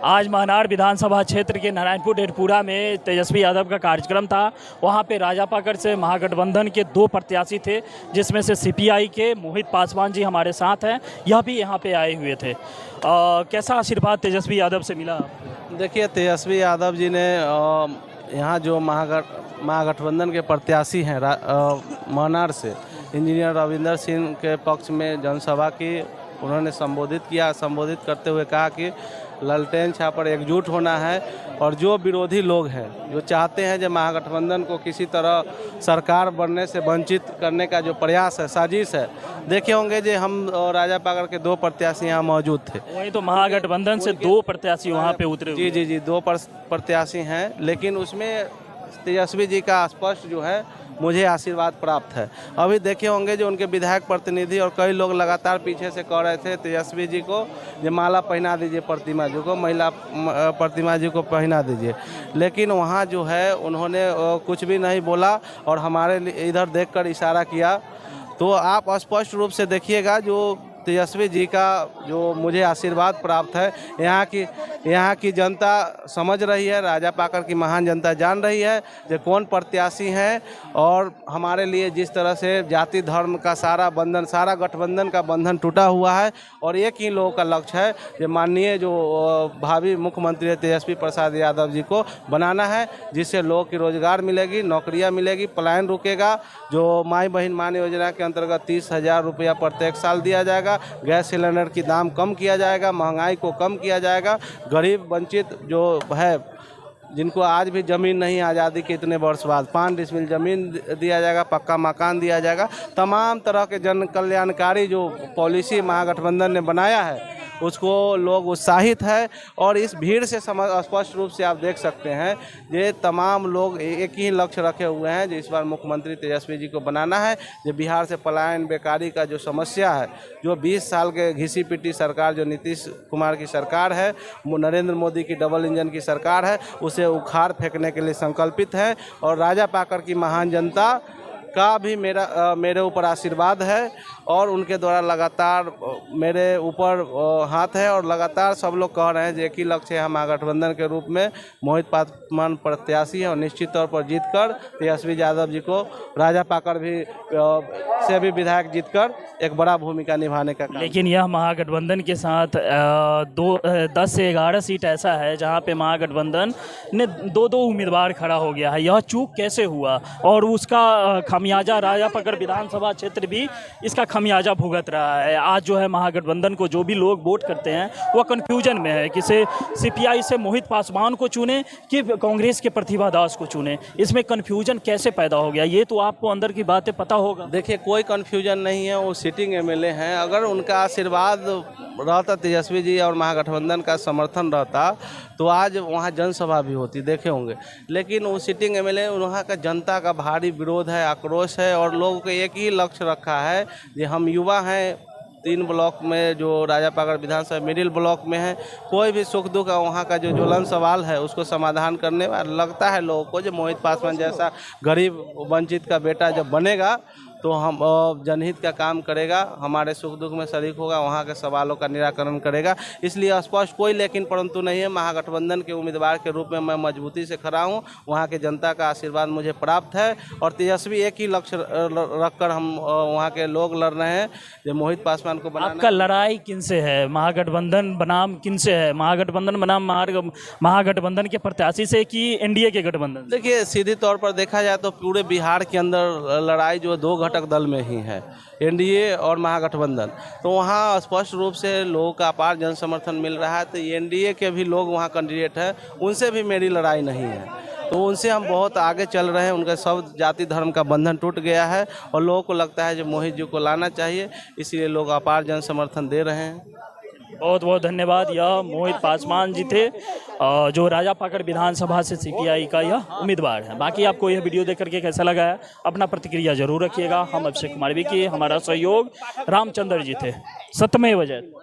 आज महनार विधानसभा क्षेत्र के नारायणपुर डेढ़पुरा में तेजस्वी यादव का कार्यक्रम था। वहां पे राजापाकड़ से महागठबंधन के 2 प्रत्याशी थे, जिसमें से सीपीआई के मोहित पासवान जी हमारे साथ हैं। यह भी यहां पे आए हुए थे। कैसा आशीर्वाद तेजस्वी यादव से मिला? देखिए, तेजस्वी यादव जी ने यहाँ जो महागठबंधन के प्रत्याशी हैं महनार से इंजीनियर रविंदर सिंह के पक्ष में जनसभा की उन्होंने संबोधित करते हुए कहा कि ललटेन छाप पर एकजुट होना है और जो विरोधी लोग हैं जो चाहते हैं जो महागठबंधन को किसी तरह सरकार बनने से वंचित करने का जो प्रयास है, साजिश है, देखे होंगे जो हम राजापाकड़ के 2 प्रत्याशी यहाँ मौजूद थे। वही तो महागठबंधन से 2 प्रत्याशी वहाँ पे उतरे। जी 2 प्रत्याशी हैं, लेकिन उसमें तेजस्वी जी का स्पष्ट जो है मुझे आशीर्वाद प्राप्त है। अभी देखे होंगे जो उनके विधायक प्रतिनिधि और कई लोग लगातार पीछे से कह रहे थे तेजस्वी जी को जो माला पहना दीजिए, प्रतिमा जी को, महिला प्रतिमा जी को पहना दीजिए, लेकिन वहाँ जो है उन्होंने कुछ भी नहीं बोला और हमारे इधर देखकर इशारा किया। तो आप स्पष्ट रूप से देखिएगा जो तेजस्वी जी का जो मुझे आशीर्वाद प्राप्त है, यहाँ की जनता समझ रही है, राजापाकड़ की महान जनता जान रही है जो कौन प्रत्याशी हैं और हमारे लिए जिस तरह से जाति धर्म का सारा गठबंधन का बंधन टूटा हुआ है और एक ही लोगों का लक्ष्य है जो माननीय जो भावी मुख्यमंत्री तेजस्वी प्रसाद यादव जी को बनाना है, जिससे लोगों की रोजगार मिलेगी, नौकरियाँ मिलेगी, पलायन रुकेगा। जो माई बहन मान योजना के अंतर्गत 30,000 रुपया प्रत्येक साल दिया जाएगा, गैस सिलेंडर की दाम कम किया जाएगा, महंगाई को कम किया जाएगा, गरीब वंचित जो है जिनको आज भी ज़मीन नहीं, आज़ादी के इतने वर्ष बाद 5 डिसमिल ज़मीन दिया जाएगा, पक्का मकान दिया जाएगा। तमाम तरह के जन कल्याणकारी जो पॉलिसी महागठबंधन ने बनाया है उसको लोग उत्साहित है और इस भीड़ से स्पष्ट रूप से आप देख सकते हैं ये तमाम लोग एक ही लक्ष्य रखे हुए हैं जो इस बार मुख्यमंत्री तेजस्वी जी को बनाना है। जो बिहार से पलायन बेकारी का जो समस्या है, जो 20 साल के घिसी पिटी सरकार जो नीतीश कुमार की सरकार है, नरेंद्र मोदी की डबल इंजन की सरकार है, उसे उखाड़ फेंकने के लिए संकल्पित है। और राजापाकड़ की महान जनता का भी मेरे ऊपर आशीर्वाद है और उनके द्वारा लगातार मेरे ऊपर हाथ है और लगातार सब लोग कह रहे हैं कि एक ही लक्ष्य है महागठबंधन के रूप में मोहित पासवान प्रत्याशी है और निश्चित तौर पर जीतकर तेजस्वी यादव जी को राजापाकड़ से भी विधायक जीतकर एक बड़ा भूमिका निभाने का काम। लेकिन यह महागठबंधन के साथ 10 से 11 सीट ऐसा है जहां पे महागठबंधन ने 2 उम्मीदवार खड़ा हो गया है। यह चूक कैसे हुआ और उसका खमियाजा राजापाकड़ विधानसभा क्षेत्र भी इसका खमियाजा भुगत रहा है। आज जो है महागठबंधन को जो भी लोग वोट करते हैं वह कन्फ्यूजन में है कि सीपीआई से मोहित पासवान को चुने कि कांग्रेस के प्रतिभा दास को चुने। इसमें कन्फ्यूजन कैसे पैदा हो गया, ये तो आपको अंदर की बातें पता होगा। देखिए, कोई कन्फ्यूजन नहीं है, वो सिटिंग एमएलए हैं। अगर उनका आशीर्वाद रहता, तेजस्वी जी और महागठबंधन का समर्थन रहता तो आज वहाँ जनसभा भी होती, देखे होंगे। लेकिन वो सिटिंग एमएलए, वहाँ का जनता का भारी विरोध है, आक्रोश है और लोगों को एक ही लक्ष्य रखा है कि हम युवा हैं, 3 ब्लॉक में जो राजापाकड़ विधानसभा मिडिल ब्लॉक में है, कोई भी सुख दुख वहाँ का जो ज्वलन सवाल है उसको समाधान करने में लगता है लोगों को जो मोहित पासवान जैसा गरीब वंचित का बेटा जब बनेगा तो हम जनहित का काम करेगा, हमारे सुख दुख में शरीक होगा, वहाँ के सवालों का निराकरण करेगा। इसलिए स्पष्ट कोई लेकिन परंतु नहीं है। महागठबंधन के उम्मीदवार के रूप में मैं मजबूती से खड़ा हूँ, वहाँ के जनता का आशीर्वाद मुझे प्राप्त है और तेजस्वी एक ही लक्ष्य रखकर हम वहाँ के लोग लड़ रहे हैं जो मोहित पासवान को बनाना। आपका लड़ाई किनसे है? महागठबंधन बनाम किनसे है? महागठबंधन बनाम महागठबंधन के प्रत्याशी से कि एनडीए के गठबंधन? देखिए, सीधी तौर पर देखा जाए तो पूरे बिहार के अंदर लड़ाई जो 2 घटक दल में ही है, एनडीए और महागठबंधन। तो वहाँ स्पष्ट रूप से लोगों का अपार जन समर्थन मिल रहा है। तो एनडीए के भी लोग वहाँ कैंडिडेट हैं, उनसे भी मेरी लड़ाई नहीं है, तो उनसे हम बहुत आगे चल रहे हैं। उनका सब जाति धर्म का बंधन टूट गया है और लोगों को लगता है जो मोहित जी को लाना चाहिए, इसलिए लोग अपार जन समर्थन दे रहे हैं। बहुत बहुत धन्यवाद। यह मोहित पासवान जी थे जो राजापाकड़ विधानसभा से सीपीआई का यह उम्मीदवार है। बाकी आपको यह वीडियो देख करके कैसा लगा है अपना प्रतिक्रिया जरूर रखिएगा। हम अभिषेक कुमार भी किए, हमारा सहयोग रामचंद्र जी थे। सत्यमेव जयते।